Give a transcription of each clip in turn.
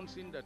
announcing that.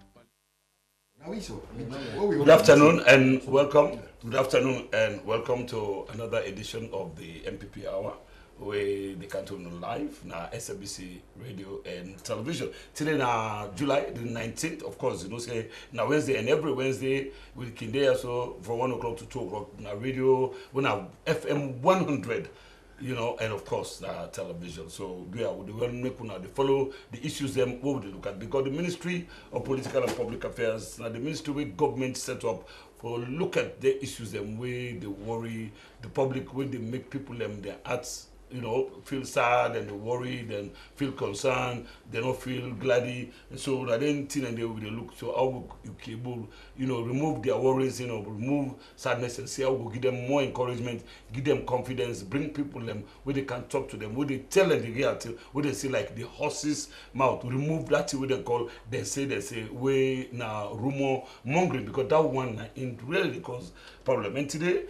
Good afternoon and welcome. Good afternoon and welcome to another edition of the MPP Hour, where they can turn live na SABC radio and television. Today na July the 19th, of course, you know, say na Wednesday, and every Wednesday we can there so from 1 o'clock to 2 o'clock na radio, we na FM 100. You know, and of course, television. So, yeah, we will make they follow the issues them what would they look at, because the Ministry of Political and Public Affairs, now the ministry with government set up for look at the issues them way they worry the public, when they make people them their hearts, you know, feel sad and they worried and feel concerned, they don't feel gladdy, and so I didn't think and they will look so how you able, you know, remove their worries, you know, remove sadness and see how we give them more encouragement, give them confidence, bring people them where they can talk to them, where they tell them the reality, where they see like the horse's mouth, remove that what they call they say way now rumor mongering, because that one in really cause problem. And today,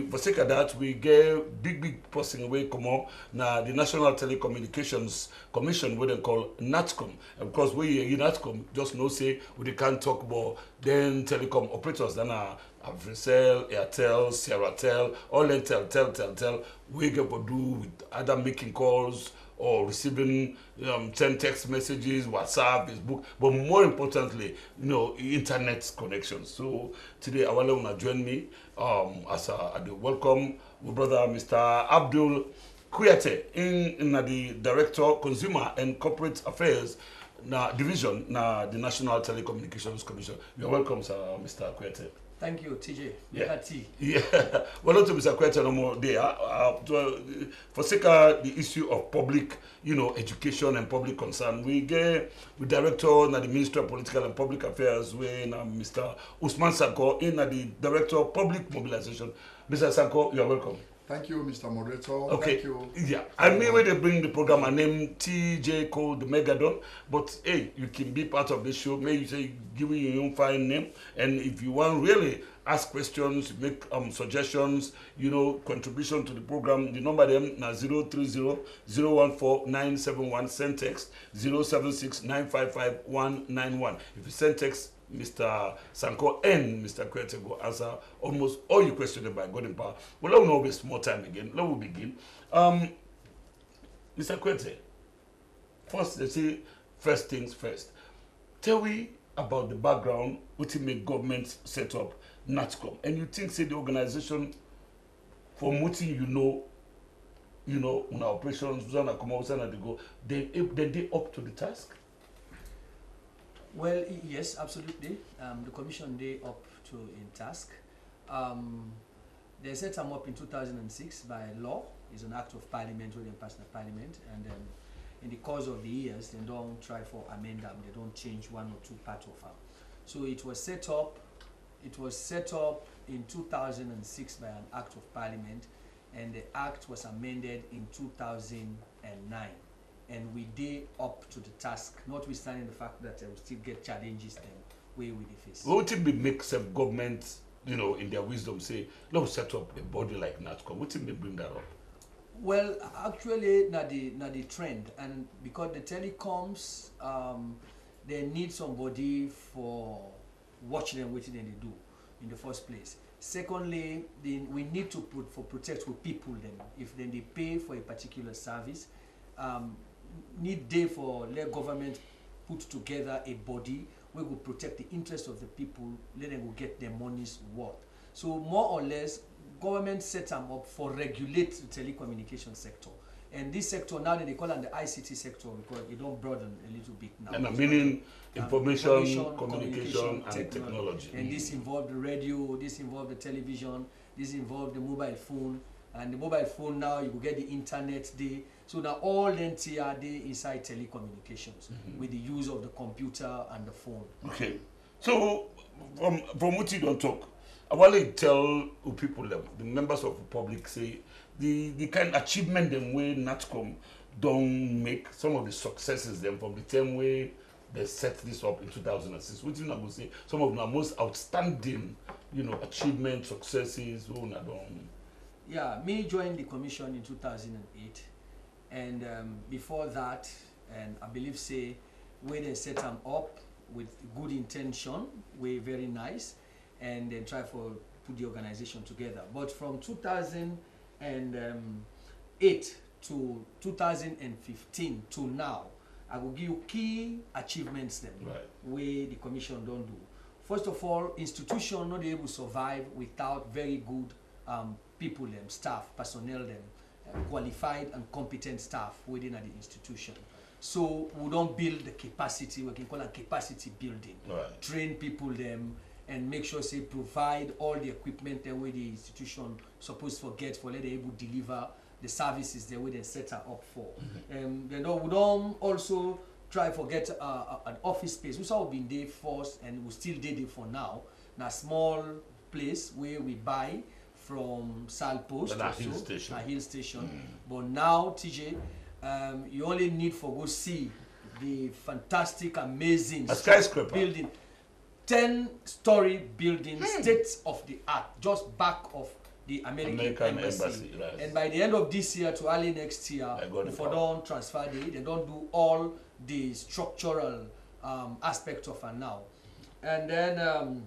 for sake of that, we get big person away come on now the National Telecommunications Commission, what they call NATCOM. And because we in NATCOM just know say we can't talk about then telecom operators then Africell, Airtel, Sierra Leone, all them tell we get to do with either making calls or receiving send text messages, WhatsApp, Facebook, but more importantly, you know, internet connections. So today, I want to join me as a welcome my brother Mr. Abdul Kuyate in the Director Consumer and Corporate Affairs Division the National Telecommunications Commission. You're welcome, sir, Mr. Kuyate. Thank you, TJ. Yeah. Well, not to Mr. Kweta no more there. For sake of the issue of public, you know, education and public concern, we get the director in the Ministry of Political and Public Affairs, when Mr. Usman Sanko in the Director of Public Mobilization. Mr. Sanko, you are welcome. Thank you, Mr. Moderator. Okay. Thank you. Yeah. I mean, when they bring the program, I name TJ called the Megadon, but hey, you can be part of the show. Maybe you say, give me your own fine name, and if you want really ask questions, make suggestions, you know, contribution to the program, the number them na 030-014-971, send text 076-955-191. If you send text, Mr. Sanko and Mr. Kwete will answer almost all your questions by God in power. Well, let me not waste more time again. Let me begin. Mr. Kwete, first, let's say, first things first. Tell me about the background which made government set up NATCOM. And you think, say, the organization, from what you know, on our operations, they up to the task? Well, yes, absolutely. The commission they up to in task. They set them up in 2006 by law. It's an act of parliament where they passed the parliament, and in the course of the years, they don't try for amend them. They don't change one or two parts of them. So it was set up. It was set up in 2006 by an act of parliament, and the act was amended in 2009. And we did up to the task, notwithstanding the fact that we still get challenges then way with the face. What would be make self-government, you know, in their wisdom, say, let's set up a body like NATCOM? What would bring that up? Well, actually, not the trend, and because the telecoms, they need somebody for watching them, what they do in the first place. Secondly, we need to protect with people then. If then they pay for a particular service, need day for let government put together a body where will protect the interest of the people, let them will get their money's worth. So more or less, government set them up for regulate the telecommunication sector. And this sector now they call it the ICT sector because it don't broaden a little bit now. And meaning information, communication, and technology. And this involved the radio, this involved the television, this involved the mobile phone. And the mobile phone now, you will get the internet there. So now all NT are there inside telecommunications with the use of the computer and the phone. Okay. So from what you don't talk, I want to tell people, the members of the public, say, the kind of achievement them way NATCOM don't make, some of the successes them from the same way they set this up in 2006. What do you know say? Some of the most outstanding, you know, achievements, successes, who don't. Yeah, me joined the commission in 2008, and before that, and I believe say when they set them up with good intention, we're very nice, and then try for put the organization together. But from 2008 to 2015 to now, I will give you key achievements them where the commission don't do. First of all, institution not able to survive without very good people them, staff, personnel them, qualified and competent staff within the institution. So we don't build the capacity, we can call it capacity building. Train people them and make sure they provide all the equipment the way the institution supposed to get for let they able to deliver the services the way they set her up for. We don't also try to get an office space. We have been there first and we still did it for now. In a small place where we buy from Salpost, a hill station. But now, TJ, you only need for go see the fantastic, amazing skyscraper building, 10-story building, state of the art, just back of the American Embassy. And by the end of this year to early next year, if we don't transfer they don't do all the structural aspects of it now. And then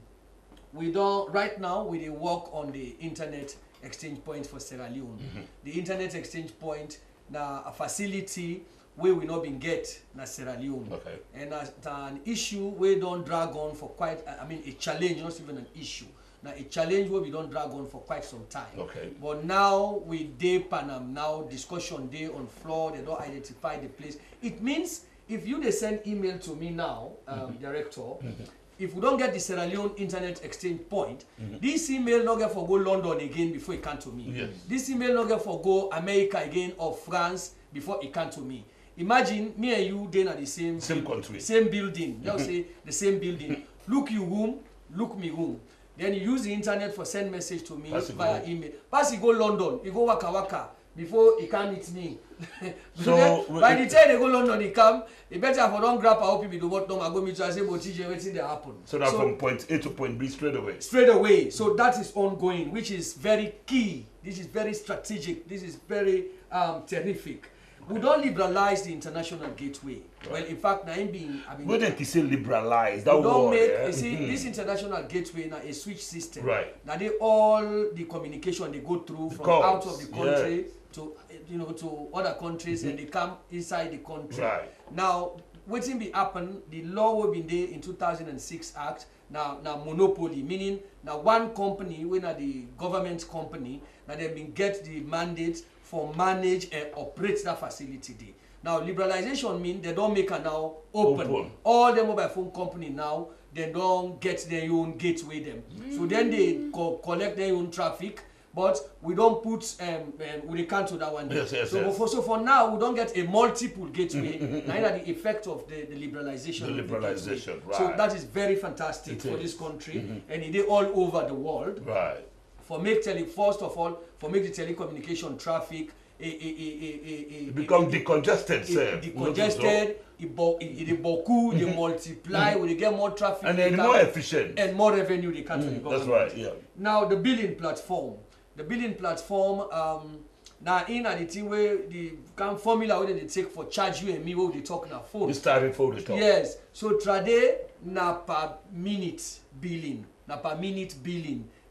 we don't, right now, we work on the internet exchange point for Sierra Leone. The internet exchange point, now a facility where we not been get na Sierra Leone. And an issue we don't drag on for quite, a challenge, not even an issue. Now a challenge where we don't drag on for quite some time. But now with day Panam, now discussion day on floor, they don't identify the place. It means if you they send email to me now, director, if we don't get the Sierra Leone internet exchange point, this email not get for go London again before it come to me. This email not get for go America again or France before it come to me. Imagine me and you then at the same country, same building. Now say the same building. Look you room, look me room. Then you use the internet for send message to me via email. Pass you go London, you go waka waka before he can meet me. So then, by the time they go London, he come. It better for don't grab our people do what no I go meet you and say, but TJ, waiting there happen. So now from point A to point B straight away. Straight away. So that is ongoing, which is very key. This is very strategic. This is very terrific. We don't liberalize the international gateway. Well, in fact, we don't say liberalize. That we don't word, make. You see, this international gateway now a switch system. Now they all the communication they go through from out of the country to to other countries and they come inside the country. Now, waiting be happen. The law will be there in 2006 Act. Now monopoly, meaning now one company, when the government company, now they been get the mandate for manage and operate that facility there. Now liberalization means they don't make it now open. All the mobile phone company now, they don't get their own gateway them. So then they collect their own traffic, but we don't put we can't do that one day. So for now we don't get a multiple gateway. Neither the effect of the liberalization. So that is very fantastic for this country and it is all over the world. For make first of all, for make the telecommunication traffic become decongested. Decongested, it beaucoup, they multiply, when they get more traffic, and then more efficient and more revenue they can to the government. That's right. Now the billing platform, now in the thing where the formula where they take for charge you and me where they talk na phone. You started for the talk. Yes. So trade na per minute billing.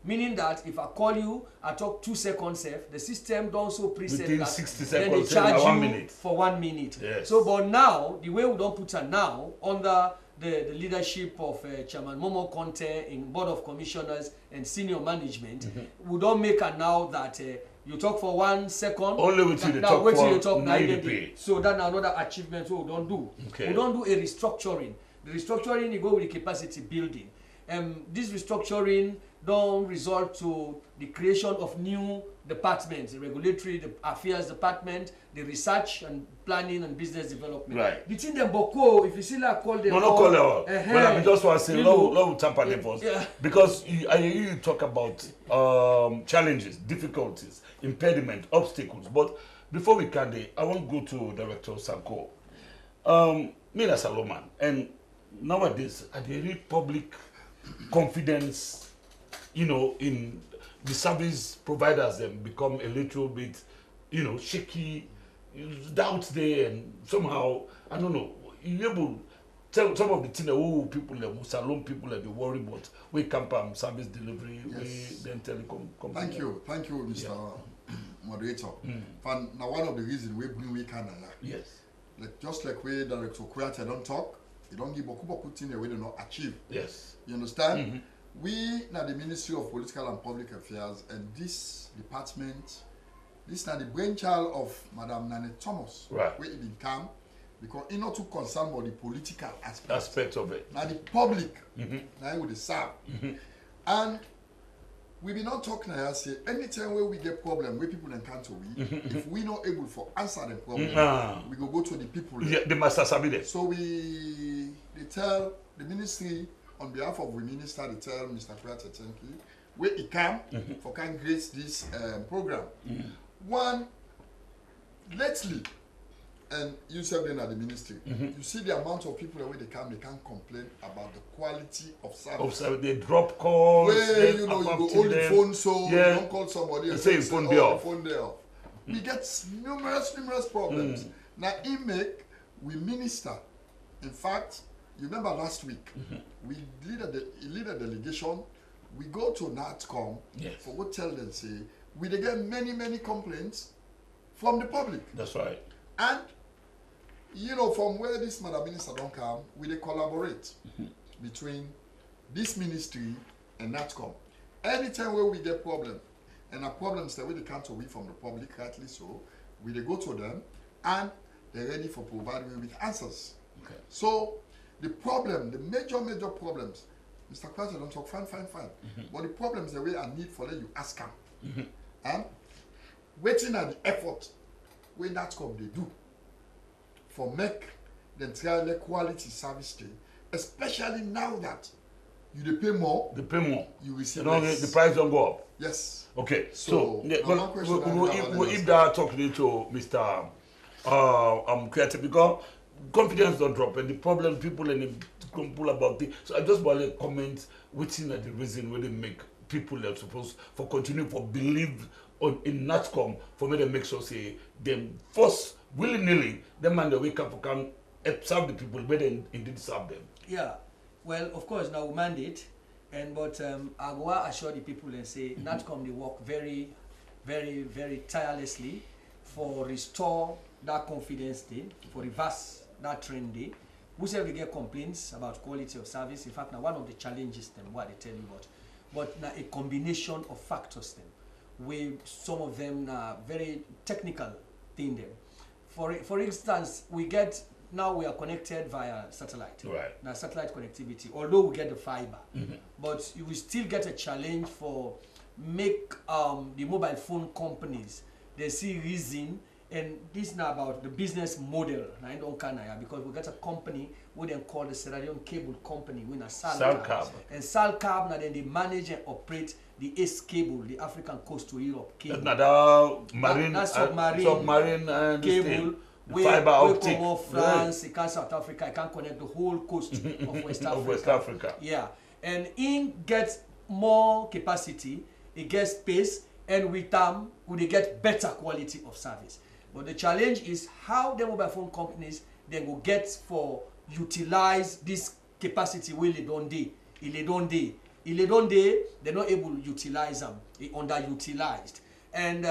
Meaning that if I call you, I talk 2 seconds safe, the system don't so preset within that 60 then seconds they charge you 1 minute. for 1 minute. So but now, the way we don't put it now, under the leadership of Chairman Momo Conte in Board of Commissioners and senior management, we don't make it now that you talk for 1 second. Only with you talk for 90p. So that's another achievement we don't do. We don't do a restructuring. The restructuring, you go with the capacity building. This restructuring don't result to the creation of new departments, the regulatory affairs department, the research and planning and business development. Between them, Boko, if you see like call them call them all. Well, I just want to say, low tamper them first. Because you talk about challenges, difficulties, impediment, obstacles. But before we can, I want to go to Director Sanko. Me as a lawman, and nowadays, at the public confidence, in the service providers become a little bit, shaky, doubts there, and somehow, I don't know, you're able some of the things who people like salon people like they worry about we camp service delivery, we then telecom company. Thank you, Mr. Moderator. Now one of the reasons we bring we Canada. Yes. Like just like we Director Kuyate don't talk, you don't give boku thing we do not achieve. Yes. You understand? We now the Ministry of Political and Public Affairs and this department, this now the brainchild of Madam Nane Thomas. Right. Where it become because it not too concerned about the political aspect of it. Now the public, now with the serve. And we be not talking now say anytime where we get problem where people encounter if we not able to answer the problem, we go to the people. Yeah, they must have there. So they tell the ministry on behalf of the minister, they tell Mr. Kuyate Tenki where he come for can grace this program. One, lately, and you said then at the ministry, you see the amount of people where they can't complain about the quality of service. They drop calls. Where you know you go hold the phone so you don't call somebody and say phone there off. We get numerous problems. Now make we minister. In fact, you remember last week we lead a delegation. We go to NATCOM for what tell them say we they get many complaints from the public. That's right. And you know, from where this Madam Minister don't come, we they collaborate between this ministry and NATCOM. Anytime where we get problem, and our problems that we they can't away from the public, rightly so, we they go to them and they're ready for providing with answers. Okay. So the problem, the major problems, Mr. Kuyate don't talk fine. But the problems the way I need for let you ask him. And waiting at the effort when NATCOM they do for make the entire quality service day, especially now that you they pay more. You receive less. The price don't go up. Yes. Okay. So we'll if that talking to Mr. Kuyate because confidence don't drop and the problem people and the complain about it. So I just want to comment within the reason where they make people that are supposed for continue for believe in NATCOM for me to make sure say them first willy-nilly them man they wake up can serve the people where they indeed serve them. Yeah, well of course now we mandate but I go assure the people and say NATCOM they work very tirelessly for restore that confidence day, for reverse that trend day. Whoever get complaints about quality of service, in fact now one of the challenges them what they tell you about. But now a combination of factors them where some of them are very technical thing them. For instance, we are connected via satellite. Right. Now satellite connectivity, although we get the fiber, but you will still get a challenge for make the mobile phone companies they see reason. And this is now about the business model because we got a company we then call the Sierra Leone Cable Company, we Salcab. And Salcab now then they manage and operate the ACE cable, the African Coast to Europe cable. That's submarine cable. Fiber optic. Come off France, it can South Africa, it can connect the whole coast of West Africa. Yeah, and in gets more capacity, it gets space, and with them, we get better quality of service. But the challenge is how the mobile phone companies then will get for utilize this capacity will they don't they're not able to utilize them, underutilized. And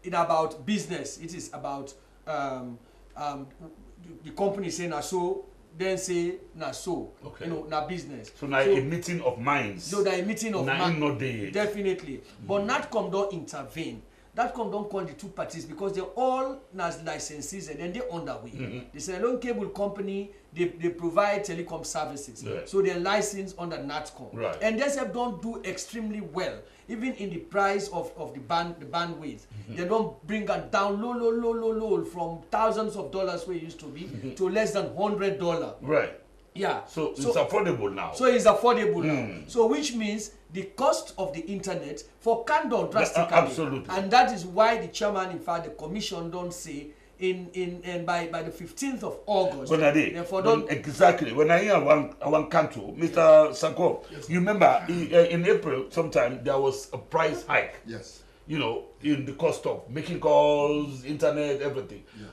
in about business, it is about the company say na so, then say na so. Okay. You know, na business. So now a meeting of minds. So that a meeting of minds. Definitely. But NATCOM don't intervene. NATCOM don't call the two parties because they're all as licensees and then they're underway. The Sierra Leone Cable Company, they provide telecom services. Right. So they're licensed under NATCOM. Right. And they don't do extremely well. Even in the price of the bandwidth. They don't bring it down low from thousands of dollars where it used to be to less than $100. Right. Yeah. So it's affordable now. So it's affordable now. So which means the cost of the internet for can down drastically. Absolutely. And that is why the chairman, in fact, the commission don't say by the 15th of August. Exactly. When I hear one country, Mr. Sanko, yes. You remember in April sometime there was a price hike. Yes. You know, in the cost of making calls, internet, everything. Yeah.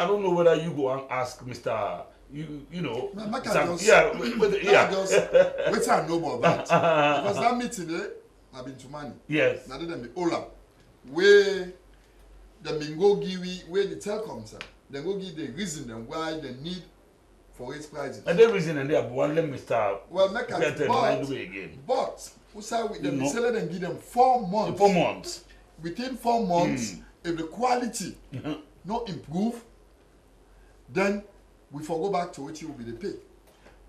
I don't know whether you go and ask Mr. you know, Make I some, just, yeah, wait I know about that. Because that meeting, I've been to money. Yes. Now then be Ola, where the Mingo give where the telecoms are, they go give the reason and why they need for raise prices. And the reason and they have one let me start. Well, make I but who say we them sell and give them 4 months. 4 months. Within 4 months, if the quality not improve, then we go back to what will be the pay.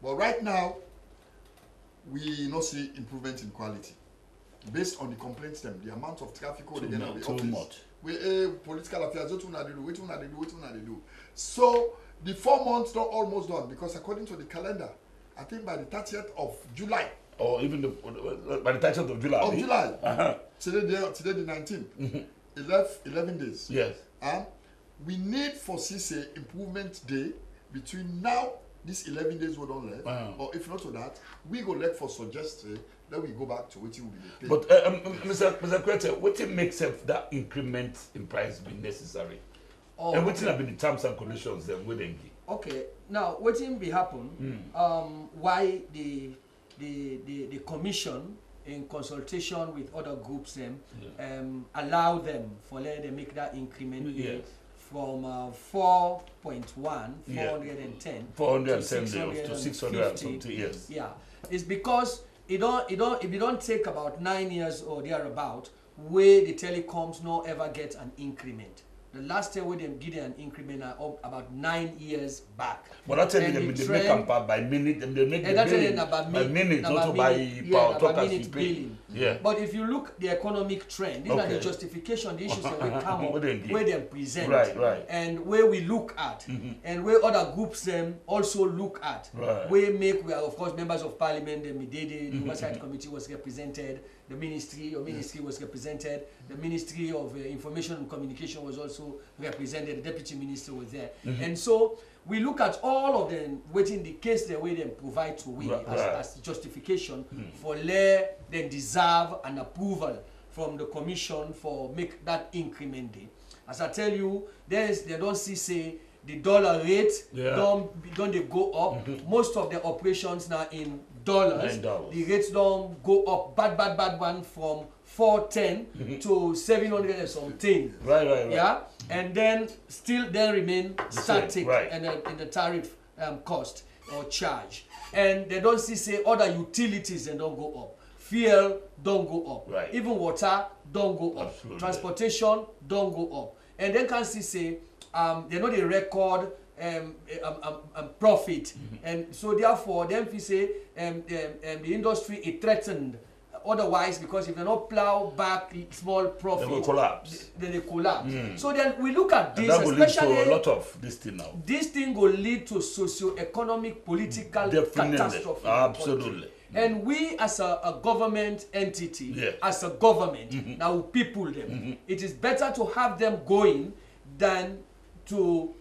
But right now, we not see improvement in quality. Based on the complaints them, the amount of traffic or the end of the office. Much. We political affairs, what they do. So the 4 months not almost done because according to the calendar, I think by the 30th of July. Or even by the 30th of July. Of July. Today the 19th. 11 days. Yes. And we need for CC improvement day between now, these 11 days we don't left, or if not to that, we go look for suggestion, then we go back to what you will be paid. But Mr. Kwete, what makes that increment in price be necessary? Oh, and what have been the terms and conditions then wouldn't give? Okay, now what be happen? Why the commission in consultation with other groups them allow them for let them make that increment from 4.1 410 to 650 yes. Yeah, it's because if you don't take about 9 years or thereabout where the telecoms no ever get an increment. The last time we them give an increment about 9 years back. But I tell you, they make them by minute, and they make the by minute, not by power talk as you pay. Yeah. But if you look the economic trend, these are the justification, the issues that we come up where they present, right, and where we look at, and where other groups them also look at. Right. We are of course members of parliament, the Midede, the Oversight Committee was represented, the ministry was represented, the Ministry of Information and Communication was also represented, the deputy minister was there, and so we look at all of them waiting the case the way they provide to we as justification for let them deserve an approval from the commission for make that increment day. As I tell you, they don't see say the dollar rate don't they go up. Most of the operations now in dollars. The rates don't go up bad one from 410 to 700 and something. Right. Yeah, and then still remain static in the tariff cost or charge. And they don't see say other utilities and don't go up. Fuel don't go up. Right. Even water don't go up. Absolutely. Transportation don't go up. And then can see say they know the record profit, and so therefore them we say the industry is threatened. Otherwise, because if they not plow back small profit, they will collapse. They collapse. So then we look at this, and that will especially lead to a lot of this thing now. This thing will lead to socio-economic, political catastrophe. Absolutely. And we as a government entity, as a government, now people them, it is better to have them going than to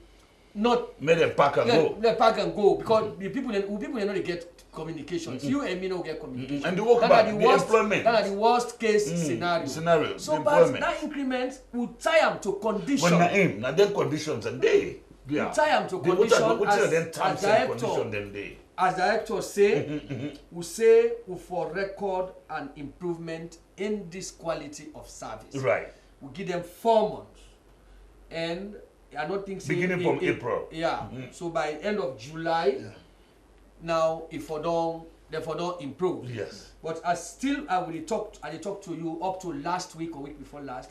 not make them pack and go. They pack and go because the people know they get communications. You and me don't get communication. And the work back, the employment. That are the worst case scenario. So but that increment will tie them to conditions. When now them conditions and they tie them to conditions as director say, we say we for record an improvement in this quality of service. Right. We give them 4 months. And I don't think beginning from April. Yeah. So by end of July, now if they don't improve. Yes. But I will talk to you up to last week or week before last.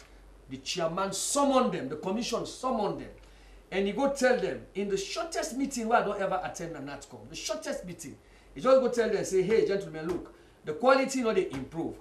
The chairman summoned them, the commission summoned them. And he go tell them in the shortest meeting where I don't ever attend a NATCOM, the shortest meeting, he just go tell them, say, hey gentlemen, look, the quality they improve.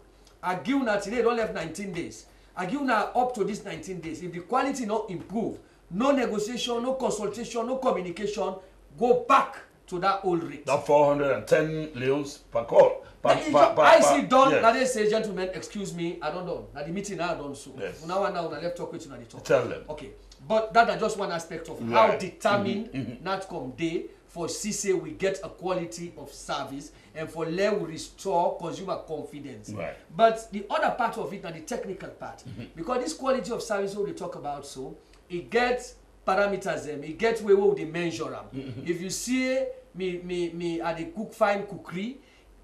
I give now today, don't left 19 days. I give now up to this 19 days. If the quality not improve, no negotiation, no consultation, no communication, go back to that old rate. That 410 leons per call. I see done. Yes. Now they say, gentlemen, excuse me, I don't know. Now the meeting I don't so. Yes. Now I left talk with you now the talk. Tell them. Okay. But that is just one aspect of how determined NATCOM day for CC we get a quality of service and for let we restore consumer confidence. Right. But the other part of it, now the technical part, because this quality of service we talk about, so it gets parameters them. It gets way where they measure them. If you see me at the cook fine cookery,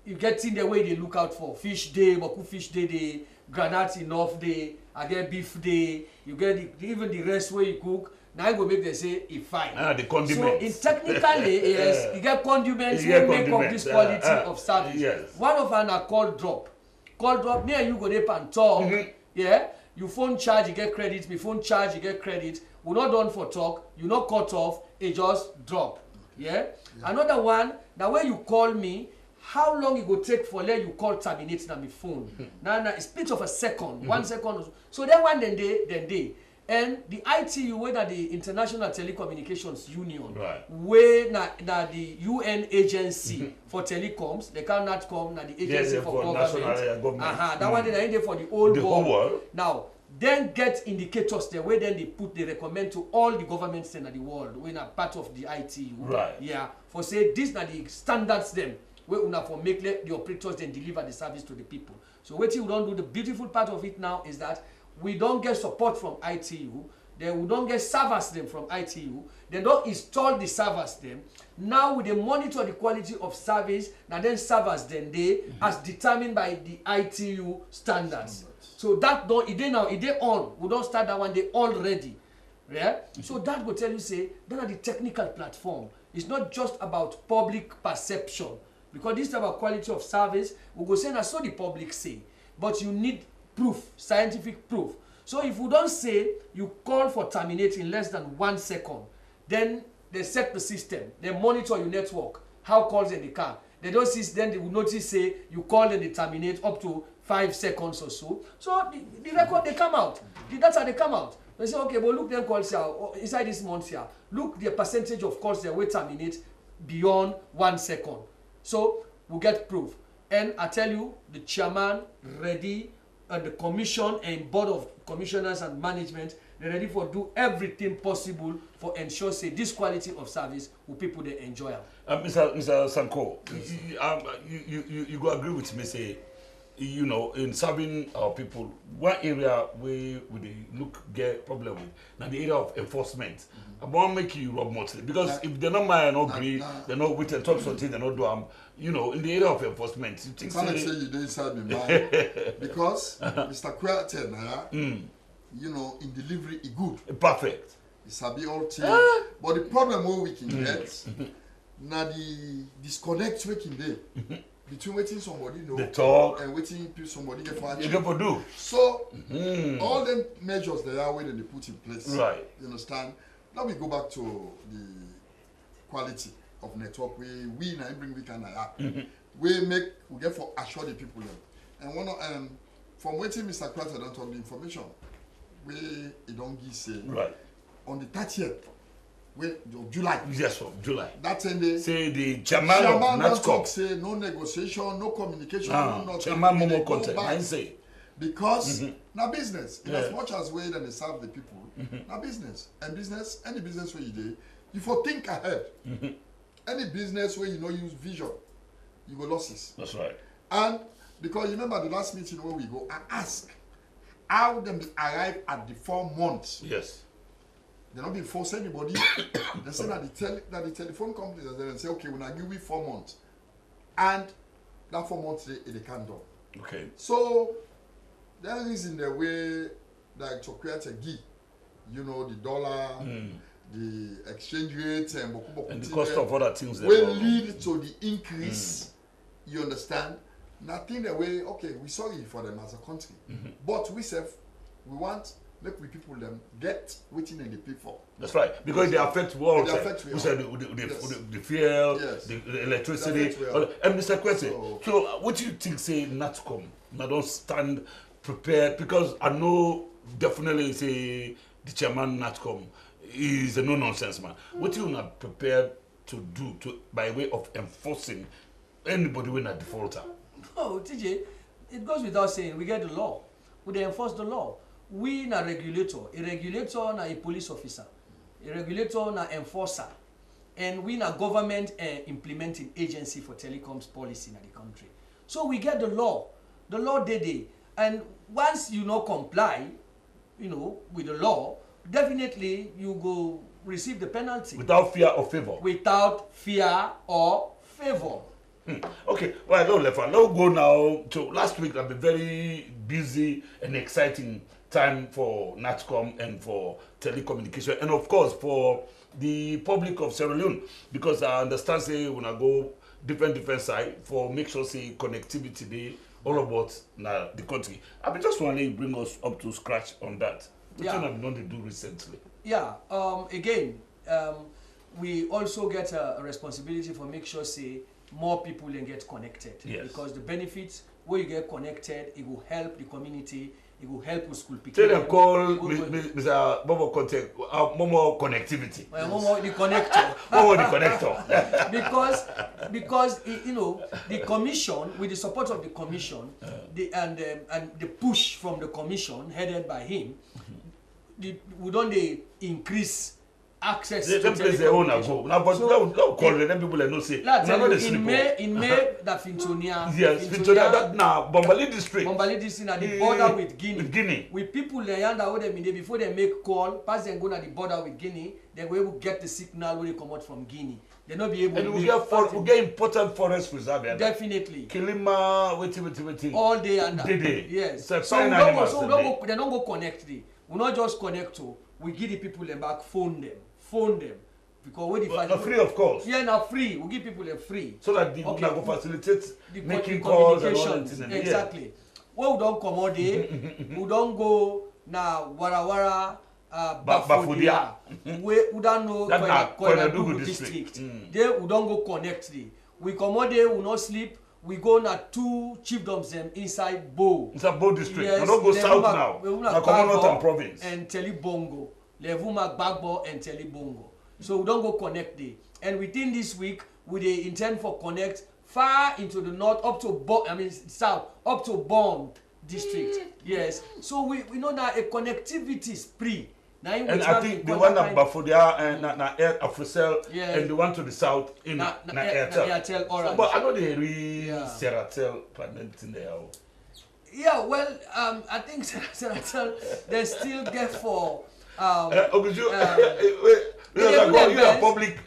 you get in the way they look out for fish day, boku fish day, the granite enough day, I get beef day, you get even the rest where you cook. Now you go make them say it fine. The condiments. So technically, yes, you get condiments will make up this quality of service. Yes. One of them are called drop. Call drop, me and you go there and talk. Yeah, you phone charge, you get credit. Me phone charge, you get credit. We're not done for talk. You not cut off. It just drop. Yeah. Another one. Now when you call me, how long it go take for let you call terminate na my phone? Now a split of a second, 1 second. So then one then they. And the ITU, where the International Telecommunications Union, right, where na the UN agency for telecoms, they cannot come na the agency for government. That one they there for the whole world. Now, then get indicators there where then they recommend to all the governments in the world when are part of the ITU. Right. Yeah. For say these are the standards them where una for make the operators then deliver the service to the people. So what you don't do, the beautiful part of it now is that we don't get support from ITU, then we don't get servers them from ITU, they don't install the servers them. Now we monitor the quality of service, and then servers then they as determined by the ITU standards. So that don't it now it on. We don't start that one, they already. Yeah? So that will tell you say that are the technical platform. It's not just about public perception. Because this is about quality of service, we go say that's so the public say. But you need proof, scientific proof. So if you don't say you call for terminate in less than 1 second, then they set the system, they monitor your network, how calls in the car. They don't see, then they will notice say you call and they terminate up to 5 seconds or so. So the record they come out, the data they come out. They say okay, but look them calls here inside this month here. Look the percentage of calls that will terminate beyond 1 second. So we get proof. And I tell you, the chairman ready. And the commission and board of commissioners and management, they're ready for do everything possible for ensure say this quality of service will people they enjoy. Mr. Sanko, you go agree with me say, you know, in serving our people, one area we look get problem with now the area of enforcement. I want to make you rob mostly because if they're not mind and agree, they're not with and talk something, they're not do you know, in the area of enforcement, you think say you don't inside my mind because Mr. Kwete, you know, in delivery is good. Perfect. It's a bit all team. But the problem we can get now the disconnect we can do between waiting somebody know the talk and waiting somebody get for you go do. So all them measures they are where they put in place. Right. You understand? Now we go back to the quality of network we now bring we can we get for assure the people them. And one of from waiting Mr. Kwete don't talk the information we don't give say right on the 30th of July. Yes, of July. That's when they say the chairman of talk say no negotiation, no communication, no nothing. Chairman Momo content. I say because now business, in as much as way that they serve the people, now business. And business, any business where you do, you for think ahead. Any business where you know use vision, you go losses. That's right. And because you remember the last meeting where we go, I ask how them arrive at the 4 months. Yes. They not be force anybody. They say that the telephone companies they say, okay, when I give you 4 months. And that 4 months they can't do. Okay. So there is in the way that to create a give, you know, the dollar, the exchange rate and the cost of other things will lead to the increase. You understand? Nothing the way, okay, we sorry for them as a country. But we want make we people them get waiting and they pay for. That's right. Because they affect world. We said the fuel, the electricity. And Mr. Kwete, so what do you think say NATCOM? Now don't stand prepared because I know definitely say the chairman NATCOM is a no-nonsense man. What you not prepared to do by way of enforcing anybody when a defaulter? No, TJ, it goes without saying, we get the law. We enforce the law. We na regulator. A regulator na a police officer. A regulator na enforcer. And we na government implementing agency for telecoms policy in the country. So we get the law. The law did it. And once you comply, with the law definitely you go receive the penalty. Without fear or favor. Without fear or favor. Okay, well, no, let's go now to last week. I've been very busy and exciting time for NATCOM and for telecommunication, and of course for the public of Sierra Leone, because I understand say when I go different side for make sure say connectivity they all about now the country. I mean, just want to bring us up to scratch on that. Which one have done to do recently? Yeah. Again, we also get a responsibility for make sure say more people can get connected. Yes. Because the benefits where you get connected, it will help the community. It will help with school picking. Tell them call Mr. Momo contact Momo connectivity. Momo the connector. Momo the connector. because you know, the commission, with the support of the commission, and the push from the commission headed by him, we don't increase access to telecommunication. Now, but don't call them people that no say. In May, that Fintonia. Yes, Fintonia. That now Bombali district. Bombali district at the border with Guinea. With people they under them before they make call, pass and go to the border with Guinea, they will able get the signal when they come out from Guinea. They not be able. And we get important forest reserve. Definitely. Kilima, waiting. All day and day. Yes. So they don't go connect. We not just connect to. We give the people them back, phone them. Because when the free, of course. Yeah, now free. We give people them free. So that the go facilitate the making calls and all that. Exactly. Yeah. When we don't come all day, we don't go na Wara Bafodia. We don't know Koinadugu district. There we don't go connect. We come all day, we not sleep. We go na 2 chiefdoms them inside Bo. Inside Bo district. Yes, we don't go south now. Na Commonwealth province. And Telibongo. Levuma Bagbo and Telibongo. So we don't go connect there. And within this week, we intend for connect far into the north, up to south, up to Bond district. Yes. So we know that a connectivity is free. And I think the one at Bafodia and Africell, and the one to the south in Airtel. All right. But I know they Sierra Leone planning in there. Yeah, well, I think Sierra Leone, they still get for public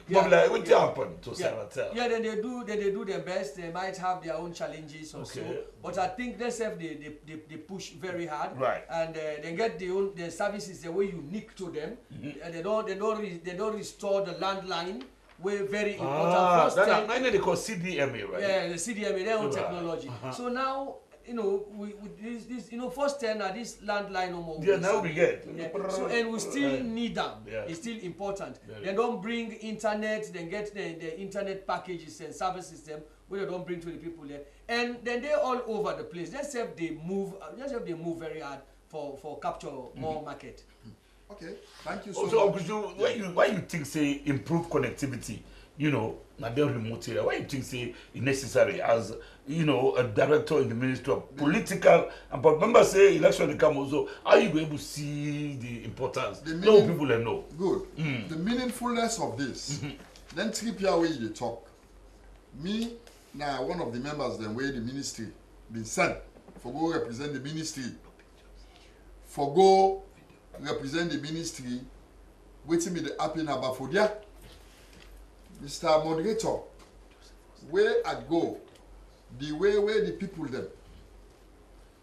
what happened to Sierra Leone? Yeah, then they do their best. They might have their own challenges or so, but I think they push very hard, right? And they get their services the way unique to them. And they don't restore the landline. We're very important. That's they call CDMA, right? Yeah, the CDMA, their own technology. So now, you know, this first 10 are this landline no more. Yeah, now we get. Yeah. So and we still need them. Yeah. It's still important. They don't bring internet. They get the internet packages and services them where they don't bring to the people there. And then they're all over the place. Let's say they move. Very hard for capture more market. Okay, thank you so much. So, why you think say improve connectivity? You know, not the remote area. Why you think say it's necessary as a director in the Ministry of Political and but remember say election come also, how you able to see the importance? No people that know. Good. The meaningfulness of this. Then 3 years away they talk. Me now one of the members then where the ministry been sent for go represent the ministry. For go represent the ministry, waiting me the happen about for there. Mr. Moderator, where I go, the way where the people them,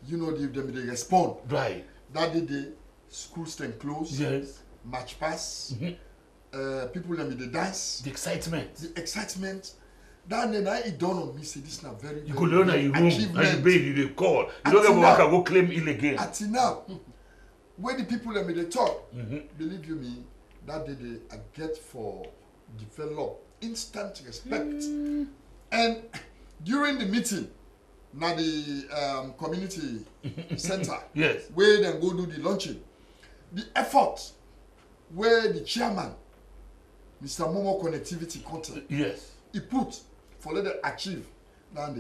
they respond. Right. That day, schools then close. Yes. Match pass. People them they dance. The excitement. Then it dawned on me, say this is not very. You could learn at your room and you pay the call. You don't ever work and go claim ill again. Until now, where the people them they talk, believe you me, that day I get for develop instant respect. And during the meeting, now the community center, yes, where then go do the launching, the effort where the chairman, Mr. Momo Connectivity Content, yes, he put for let them achieve. Now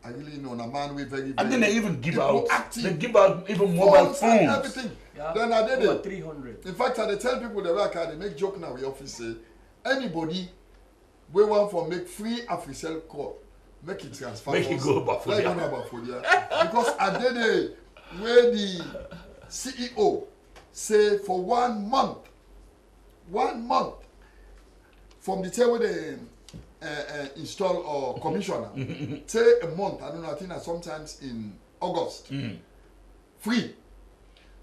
I really know a man with very and then they even give out active, they give out even mobile phones and everything. Yeah. Then I did over it. 300. In fact, they tell people they make joke now. We often say anybody we want for make free Africell call, make it transfer. Make it go about for because I did it where the CEO say for 1 month, from the time they install or commissioner, say a month, I don't know, I think that sometimes in August, free.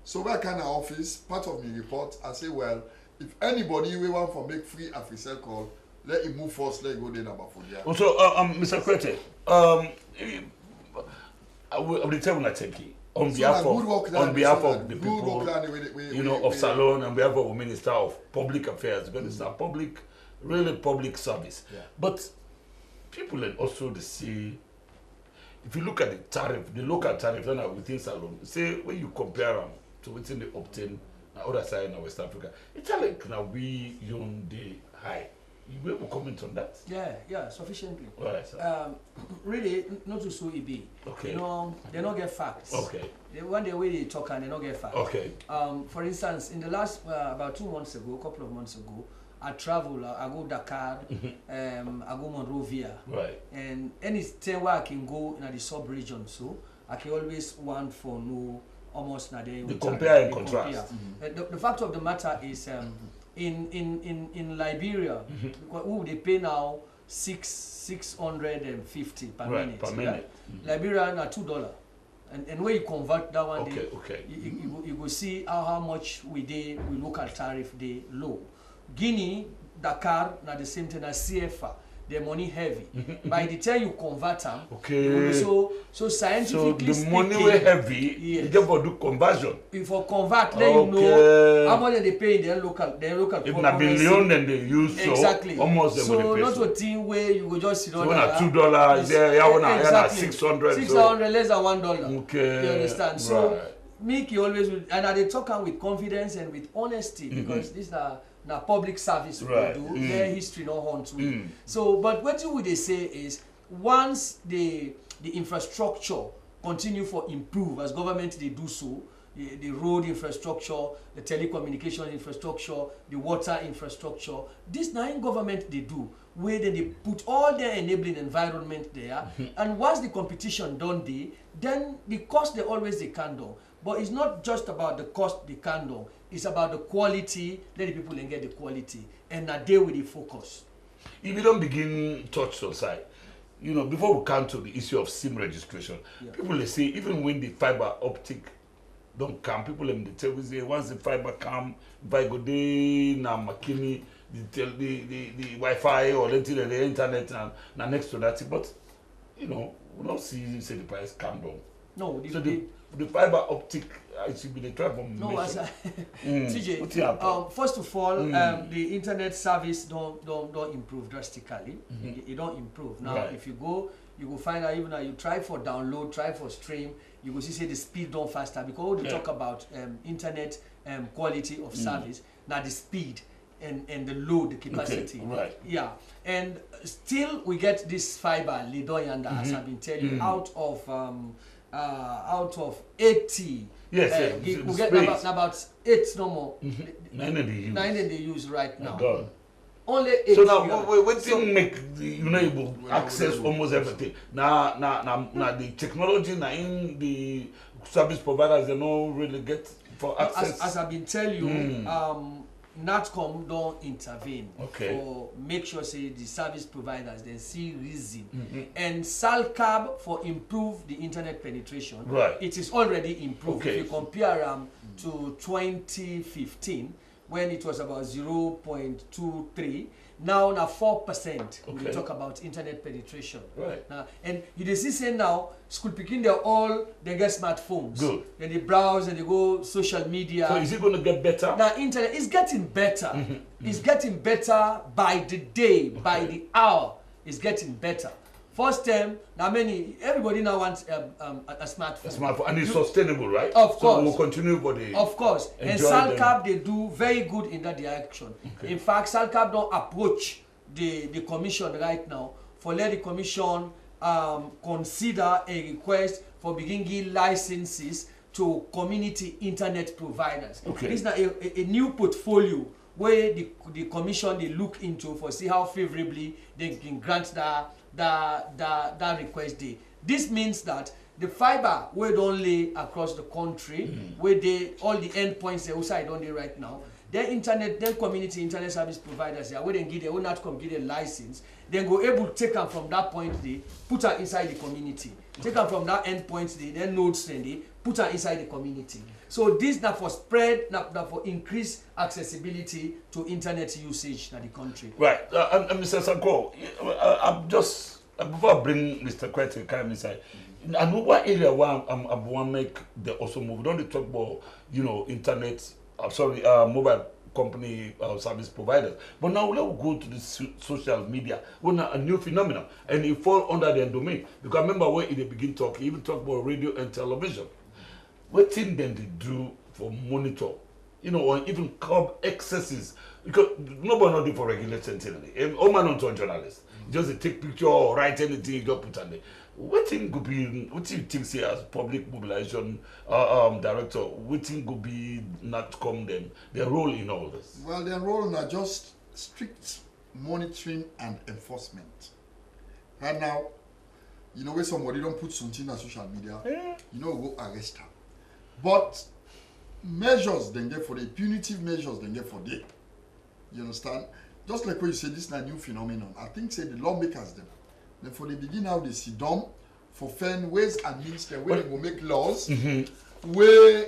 So that kind of office, part of my report, I say, well, if anybody we want to make free after call, let him move first, let him go there number for there. Also, Mr. Kwete, I will tell you take it. On behalf of the people, of Salon, on behalf of the Minister of Public Affairs, because it's a really public service. Yeah. But people also they see, if you look at the tariff, the local tariff within Salon, say when you compare them to within the obtain the other side in West Africa, it's like now we young the high. You will comment on that? Yeah, sufficiently. Right, really, not to so it be. Okay. They don't get facts. Okay. One day way they talk and they don't get facts. Okay. For instance, in the last about 2 months ago, a couple of months ago, I travel. I go Dakar. I go Monrovia. Right. And anything where I can go in the sub-region, so I can always want for no almost na there. The compare and contrast. The fact of the matter is. In Liberia, who they pay now 650 per minute. Per minute. Liberia na $2, and when you convert that one, okay. You go see how much we local tariff they low. Guinea, Dakar, na the same thing as CFA. They're money heavy. By the time you convert them, so scientifically so the money way heavy, yes. You get for do conversion. If you convert, then you know how much they pay in their local. If na billion, then they use exactly. So almost so they not so. A thing where you go just sit on. So when $2, there you want 600. 600 less than $1. Okay. You understand? So make you always and they talk with confidence and with honesty because these are. Now public service we do, their history no haunts with. So, but what would they say is once the infrastructure continue for improve as government they do so, the road infrastructure, the telecommunication infrastructure, the water infrastructure, this nine government they do where they put all their enabling environment there, and once the competition done there, then the cost they always they can do. But it's not just about the cost they can do. It's about the quality, let the people get the quality, and a day with the focus. If you don't begin touch society, before we come to the issue of SIM registration, people they say even when the fiber optic don't come, people in the tell say once the fiber come, if I go there na makini, the Wi-Fi or the internet and next to that, but we don't see say the price come down. No, the fiber optic should be the travel. No, as CJ. First of all, the internet service don't improve drastically. It don't improve. Now, if you go find out even now you try for download, try for stream, you will see the speed don't faster because we talk about internet quality of service. Now the speed and the load, the capacity. Okay, right. Yeah, and still we get this fiber Lidoyanda, as I've been telling you, out of 80. Yes, we get about 8 no more. 9 in the use. 9 in the use right now. Oh God. Only 8. So now, what thing make able access almost everything? Now, the technology, now in the service providers, they don't really get for access. As I've been telling you, NATCOM don't intervene for make sure say the service providers then see reason and SALCAB for improve the internet penetration. Right. It is already improved. Okay. If you compare to 2015 when it was about 0.23, now 4% when we talk about internet penetration. Right. And you see say now school picking they get smartphones. Good. Then they browse and they go social media. So is it going to get better? Now internet is getting better. It's getting better by the day, by the hour. It's getting better. First term, everybody now wants a smartphone. A smartphone, and it's sustainable, right? Of course. So we'll continue for the. Of course. And SALCAB, they do very good in that direction. Okay. In fact, SALCAB don't approach the commission right now for let the commission consider a request for beginning licenses to community internet providers. Okay. This is now a new portfolio where the commission they look into for see how favorably they can grant that request day. This means that the fiber where don't lay across the country, where they all the endpoints they outside don't they right now, their internet, their community internet service providers, they are where they give their own outcome, give a license, then go able to take them from that point they put her inside the community. Take them from that endpoint they then nodes then they put her inside the community. So this now for spread, now for increased accessibility to internet usage in the country. Right, and Mr. Sanko, I'm just before I bring Mr. Kwete come inside. I know what area where I want to make the also move. Don't they talk about internet? Mobile company service providers. But now let's go to the social media. We're a new phenomenon, and it fall under their domain. Because remember when in the begin talk, he even talk about radio and television. What thing then they do for monitor, or even curb excesses? Because nobody not do for regulation thing. All man not journalists. Just they take picture or write anything, you just put on there. What thing could be? What do you think, say, as public mobilization director? What thing could be not come them their role in all this? Well, their role are just strict monitoring and enforcement. Right now, when somebody don't put something on social media, go arrest them. But measures they get for the punitive measures they get for day. You understand? Just like when you say this is a new phenomenon, I think say the lawmakers them. Then for the beginning how they sit down for find ways and means the way they will make laws where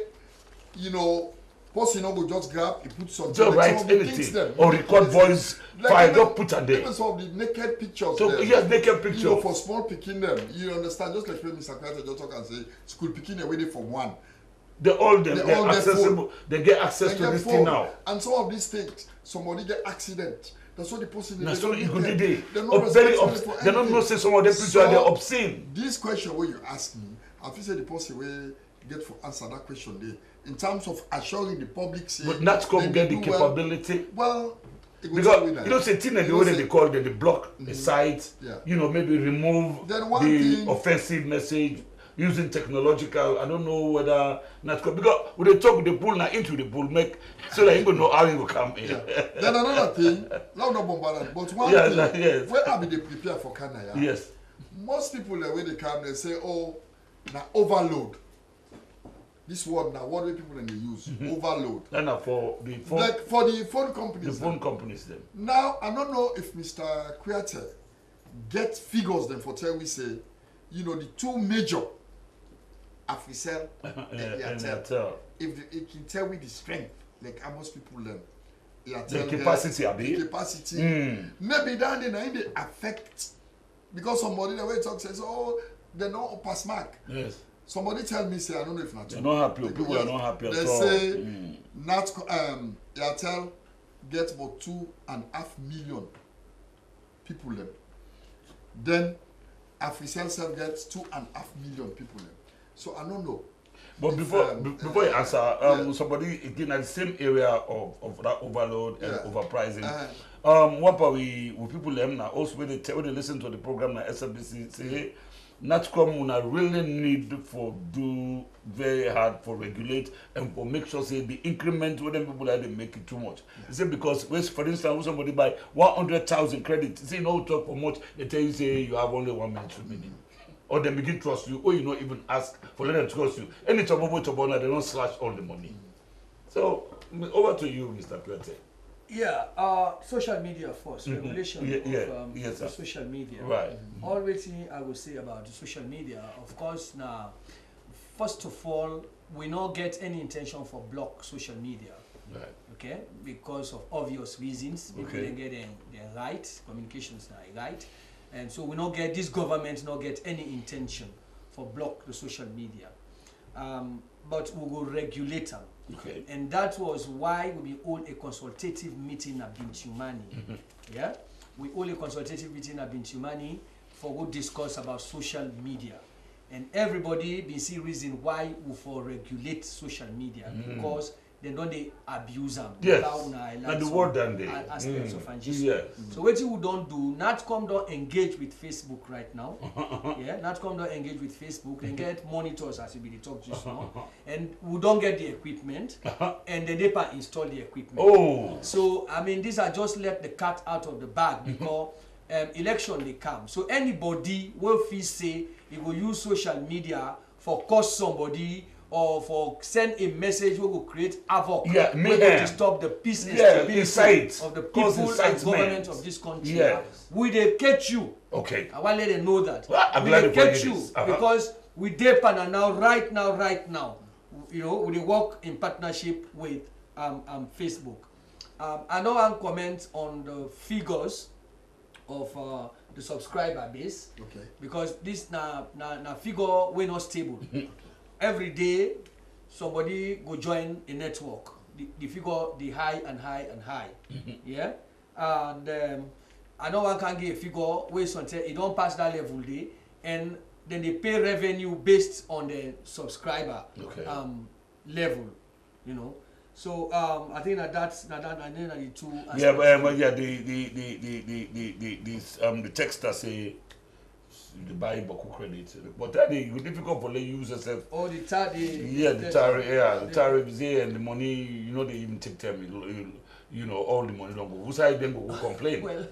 person go just grab, he put something just like write anything or record voice file, don't put on there. Even some of the naked pictures. So yes, naked pictures. For small picking them, you understand, just like when Mr. Kwete just talk and say school picking away there for one. They're accessible. They get access to this thing now. And some of these things, somebody get accident. That's what the person that's what it could be. They're not They're not say some of them pictures are obscene. This question where you ask me, I feel say the person will get for answer that question there. In terms of assuring the public say, but not come get the capability. Well, because say thing the way they call them, they block the site, maybe remove the offensive message. Using technological, I don't know whether not because when they talk with the bull now into the bull make so that you know how he will come in. Then another thing, not bombardment, but one thing, where are they prepare for Canada? Yes. Most people the way they come, they say, oh, now overload. This word now, what do people then they use? Overload. And for the phone, like for the phone companies. The phone companies then. Now I don't know if Mr. Kwete get figures then for tell we say, the two major Africell and Airtel. If it can tell me the strength, like how most people learn. The capacity, the capacity. Maybe down there they affect because somebody the way talk says, oh, they know upper mark. Yes. Somebody tell me say I don't know if not. They're not happy. People are not happy at all. They say not Airtel get about 2.5 million people them. Then Africell self gets 2.5 million people them. So I don't know. But before you answer, somebody again at the same area of that overload and overpricing. Mppa we people them now also when they listen to the program na SBC say hey, Natcom una really need for do very hard for regulate and for make sure say the increment when them people like they make it too much. They say because for instance when somebody buy 100,000 credit, say no talk for much, they tell you say you have only 1 minute remaining. Or they begin trust you, or you not even ask for them to trust you. Any trouble with Tobona, they don't slash all the money. So over to you, Mr. Kwete. Yeah, social media first, regulation of social media. Right. Always I will say about the social media, of course, now, first of all, we not get any intention for block social media. Right. Okay, because of obvious reasons. People don't get their right, communications are right. And so we not get, this government not get any intention for block the social media. But we will regulate them. Okay. And that was why we hold a consultative meeting at Bintumani. Yeah? We hold a consultative meeting at Bintumani for we discuss about social media. And everybody been see reason why we for regulate social media because they don't they abuse them. Yes. And the word done they aspects of angism. Yes. So what we don't do, Natcom don't engage with Facebook right now. Yeah, Natcom don't engage with Facebook. They get monitors as we talk just now, and we don't get the equipment, and the NEPA install the equipment. Oh. So I mean, these are just let the cat out of the bag because election they come. So anybody will feel say he go use social media for cause somebody or for send a message wey go create havoc, wey go disturb the peace and stability of the people and government of this country. Yes. We dey catch you. Okay. I want let them know that. Well, we dey catch you because we dey panel now, right now. You know, we dey work in partnership with Facebook. I know I'll comment on the figures of the subscriber base. Okay. Because this na figure we not stable. Every day somebody go join a network. The figure the high and high and high. Yeah. And I know one can get a figure where something it don't pass that level day, and then they pay revenue based on the subscriber level, you know. So I think that's the two. Yeah, but the text that say the buy Boku credit, but that is difficult for the users. Oh, the tariff. The tariff there and the money. You know, they even take time. You know, all the money don't go. Who side then go complain? Well,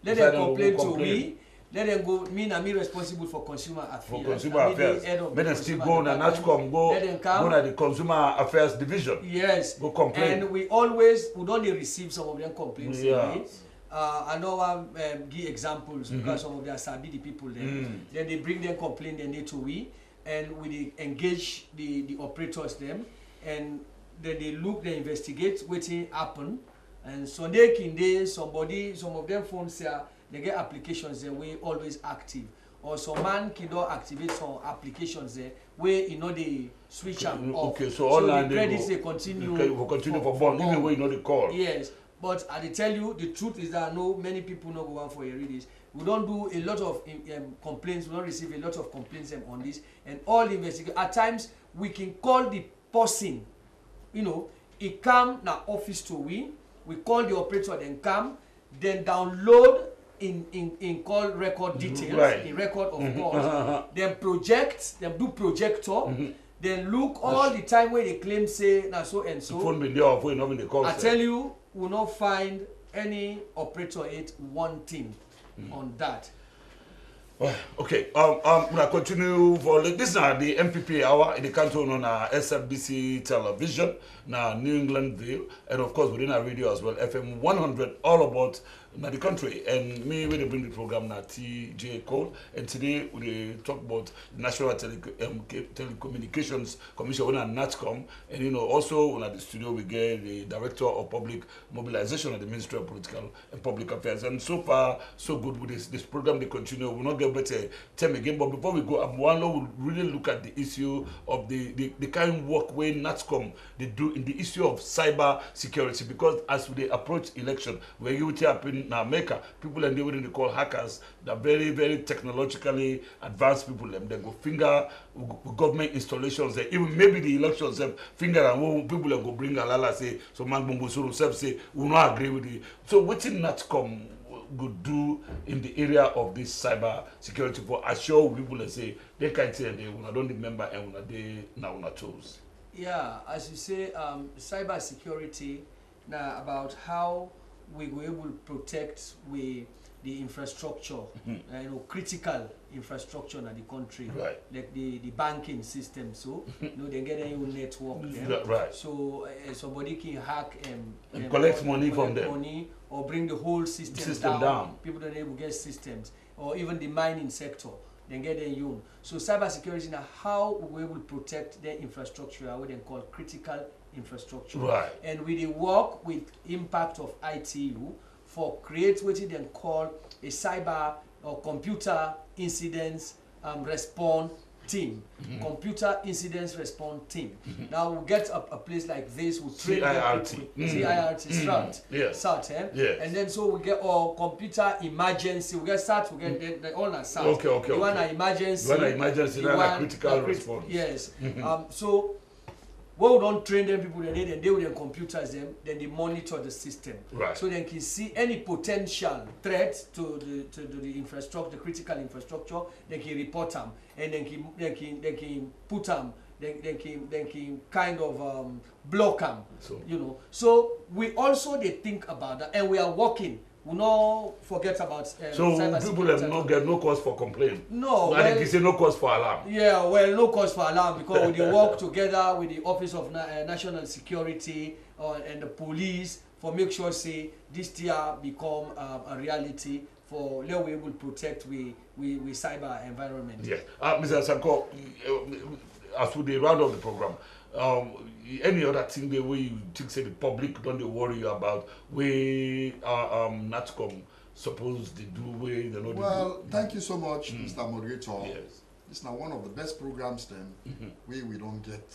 let them complain to me. Let them go. Me responsible for consumer affairs. For consumer affairs. Let them still go and NATCOM go to the consumer affairs division. Yes. Go complain. And we don't receive some of them complaints. Yeah. I know I give examples because some of them sabi the people there. Then they bring them complaint. They need to and we engage the operators them, and then they look, they investigate what happen. And Sunday Kinde, some of them phones here, they get applications there where always active. Or some man can activate some applications there where they switch them off. Okay, so online the credits they continue. Okay, will continue for bond, even when they call. Yes, but I tell you the truth is that many people not go on for a readings. We don't do a lot of complaints. We don't receive a lot of complaints on this, and all the investigation. At times we can call the person. He come na office to we call the operator, then come, then download in call record details, in record of calls, then project, then do projector, then look all the time where they claim say na so and so. Phone be there or phone not in the call. I tell you, we will not find any operator wanting on that. Okay, we continue for this is the MPP hour in the country on SBC television, now New England View, and of course within our radio as well, FM 100, all about the country. And me, we bring the program now, TJ Cole, and today we talk about the National Telecommunications Commission, when NATCOM, and also when at the studio we get the Director of Public Mobilization at the Ministry of Political and Public Affairs. And so far, so good with this program. They continue. We'll not get better time again, but before we go, Amwalo will really look at the issue of the kind of work where NATCOM they do in the issue of cyber security, because as we approach election, where you happen in America, people and they wouldn't call hackers, they're very, very technologically advanced people, and they go finger government installations, even maybe the elections, finger and people go bring a lala say, so man Bumbusuru say, we not agree with it. So what's in NATCOM could do in the area of this cyber security for assure people and say they can't say they don't remember and they now toes. Yeah, as you say, cyber security now about how we were able to protect the infrastructure, critical infrastructure in the country, right? Like the banking system. So they get a network there. Right. So somebody can hack and collect money from them, or bring the whole system down. People don't able to get systems, or even the mining sector. Then get their own. So cybersecurity now how we will protect their infrastructure, what they call critical infrastructure. Right. And we work with impact of ITU for create what they call a cyber or computer incidents response team. Computer incidents response team. Now we get a place like this, we train CIRT, SART, and then so we get our computer emergency, we get SART, we get the all SART. Okay. You want an emergency, critical response. Yes. So what we don't train them people, then they with their computers then they monitor the system. Right. So they can see any potential threat to the infrastructure, the critical infrastructure, they can report them, and they can put them, they can kind of block them. So we also they think about that, and we are working we no forget about so people have not get no cause for complaint. No, well, they say no cause for alarm. Yeah, well, no cause for alarm because we work together with the Office of National Security and the police for make sure say this year become a reality for let we able to protect we cyber environment. Yes, Mr. Sanko, as we round up the program, any other thing the way you think say the public don't they worry about we NATCOM suppose they do way they know. Well, thank you so much, Mr. Moderator. Yes. It's now one of the best programs then we don't get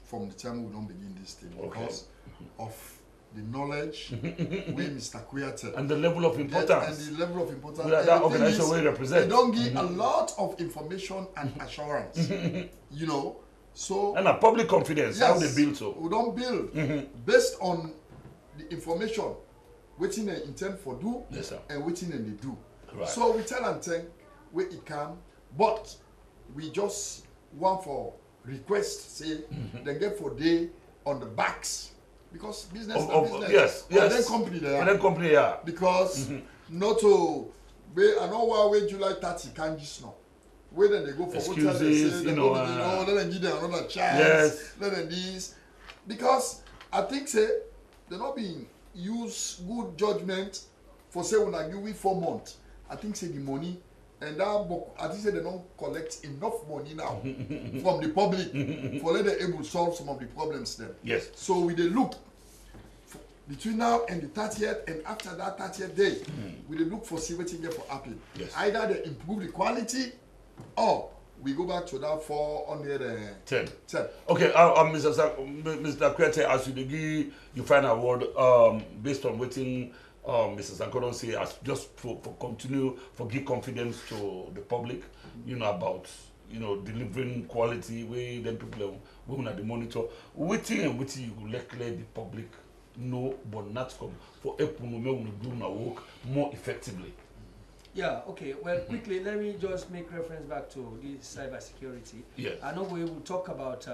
from the time we don't begin this thing because of the knowledge we Mr. Kuyate and the level of importance and the level of importance that organization we represent. They don't give a lot of information and assurance, you know. So and a public confidence, yes, how they build so. We don't build based on the information waiting they intend for do and waiting and they do. Right. So we tell and think where it can, but we just want for request say they get for day on the backs because business business. Yes. Then company there. And then company yeah. Because not to we I know why we July 30 can't just know. Where then they go for excuses, they say, you know, let them give them another chance. Yes. Let them this because I think say they're not being use good judgment for say when I give we 4 months. I think say the money and that book I think say they don't collect enough money now from the public for let them able to solve some of the problems then. Yes. So we they look between now and the 30th and after that 30th day, we they look for see what thing for happen. Yes. Either they improve the quality or we go back to that 410. Okay, Mr. Kwete, as you give you find a word based on waiting Mr. Sanko say as just for continue for give confidence to the public, you know, about delivering quality way then people will at the monitor. Waiting and waiting you let the public know but not come for Epunu do my work more effectively. Yeah, okay. Well, quickly, let me just make reference back to this cybersecurity. Yes. I know we will talk about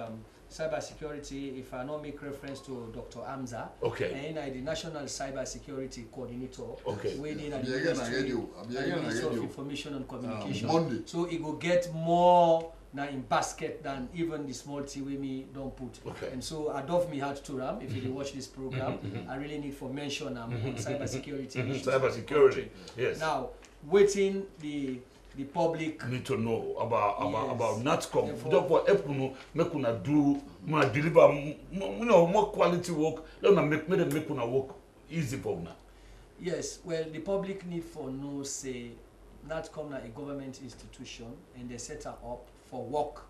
cybersecurity if I not make reference to Dr. Amza. Okay. And the National Cybersecurity Coordinator. Okay. Within the Ministry of Information and Communication. Monday. So it will get more now in basket than even the small tea we me don't put. Okay. And so I dove me heart to Ram. If you watch this program, I really need for mention on cybersecurity. Cybersecurity. Yes. Now, waiting the public need to know about NATCOM. Therefore, Just for Epunu make una do deliver more quality work. Let una make una work easy for una. Yes, well the public need for know say NATCOM na a government institution and they set her up for work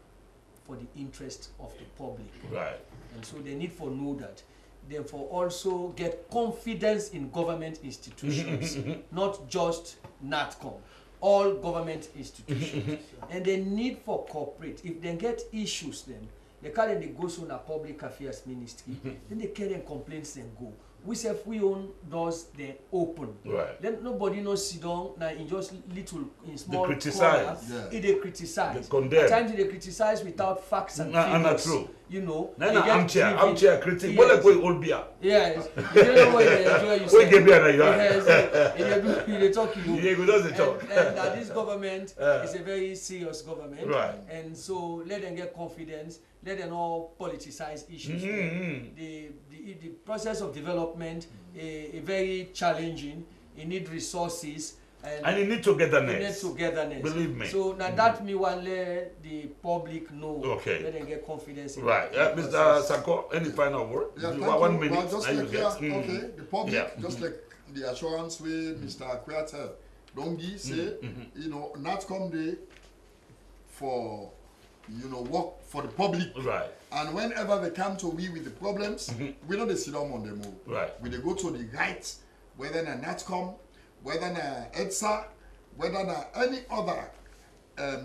for the interest of the public. Right. And so they need for know that. Therefore also get confidence in government institutions, not just NATCOM, all government institutions. And they need for corporate. If they get issues then, they carry they go to the public affairs ministry, then they carry complaints and go. We say if we own doors, they open. Right. Then nobody knows sit down now in just little in small they criticize. corners. They criticize. They condemn. At times they criticize without facts and figures. And that's true. You know. Armchair critic. What like we old beer. Yes. You don't know what they enjoy. You say. Get beer you yes. They talk you. Yeah, we doesn't talk. And that this government is a very serious government. Right. And so let them get confidence. Let them all politicize issues. The process of development is very challenging. It needs resources and it needs togetherness. Believe me. So now that me want let the public know. Okay. Let them get confidence. In right. Mr. Sanko, any final word? Yeah, thank 1 minute. Well, just like okay, the public, just Mm-hmm. like the assurance way Mr. Kuyate Dongi say, NATCOM day for work for the public. Right. And whenever they come to we with the problems, we don't sit down on the move. Right. We they go to the right, whether na NATCOM, whether na EDSA, whether na any other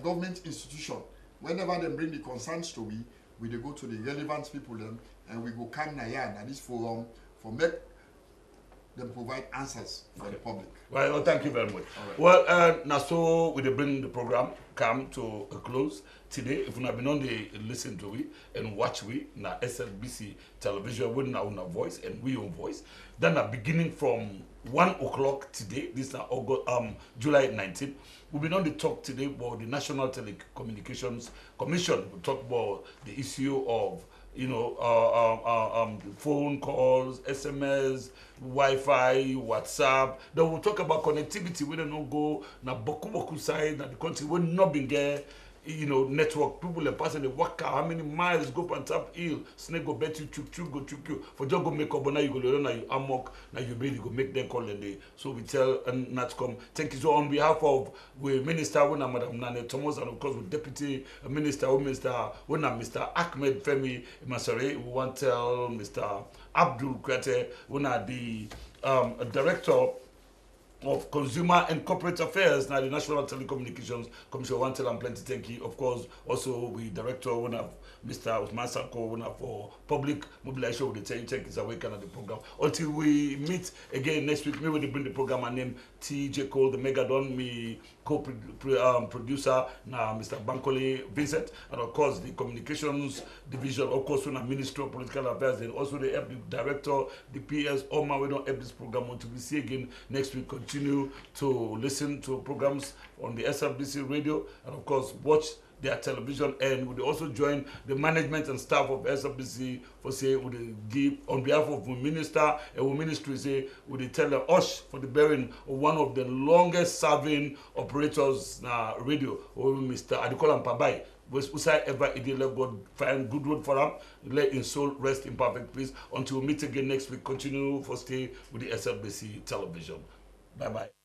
government institution. Whenever they bring the concerns to we they go to the relevant people then, and we go come na this forum for make then provide answers for the public. Well, thank you very much. Right. Well, now so we bring the program come to a close today. If you have been on the listen to it and watch we na SLBC television with our voice and we own voice, then beginning from 1 o'clock today, this is July 19th, we've been on the talk today about the National Telecommunications Commission. We talk about the issue of phone calls, SMS, Wi-Fi, WhatsApp. Then we'll talk about connectivity. We don't go na boku side na the country. We're not being there. Network people and passing the work out. How many miles go and tap hill? Snake go bet you chuk go chuk you. For just go make up now you go learn now you amok now you really go make them call and they. So we tell Natcom thank you. So on behalf of we Minister Wona Madam Nane Thomas and of course with Deputy Minister Wona Mr. Ahmed Femi Masare, we want to tell Mr. Abdul Kwete Wona the Director of Consumer and Corporate Affairs, now the National Telecommunications Commission. One tell and plenty thank you. Of course, also we director one of Mr. Usman Sako, one for public mobilization with the tell you thank you away kind of the program. Until we meet again next week, maybe we bring the program and name TJ Cole, the Megadon, me co-producer now Mr. Bankole Vincent, and of course the communications division, of course when Ministry of Political Affairs, and also the director, the PS, all my we don't help this program until we see again next week. Continue to listen to programs on the SLBC radio and of course watch their television, and we also join the management and staff of SLBC for say we give on behalf of the minister and we ministry say we tell us for the bearing of one of the longest serving operators na radio, Mr. Adikola Mppa. Whosoever ever it let God find good road for them, let his soul rest in perfect peace. Until we meet again next week, continue for stay with the SLBC television. Bye bye.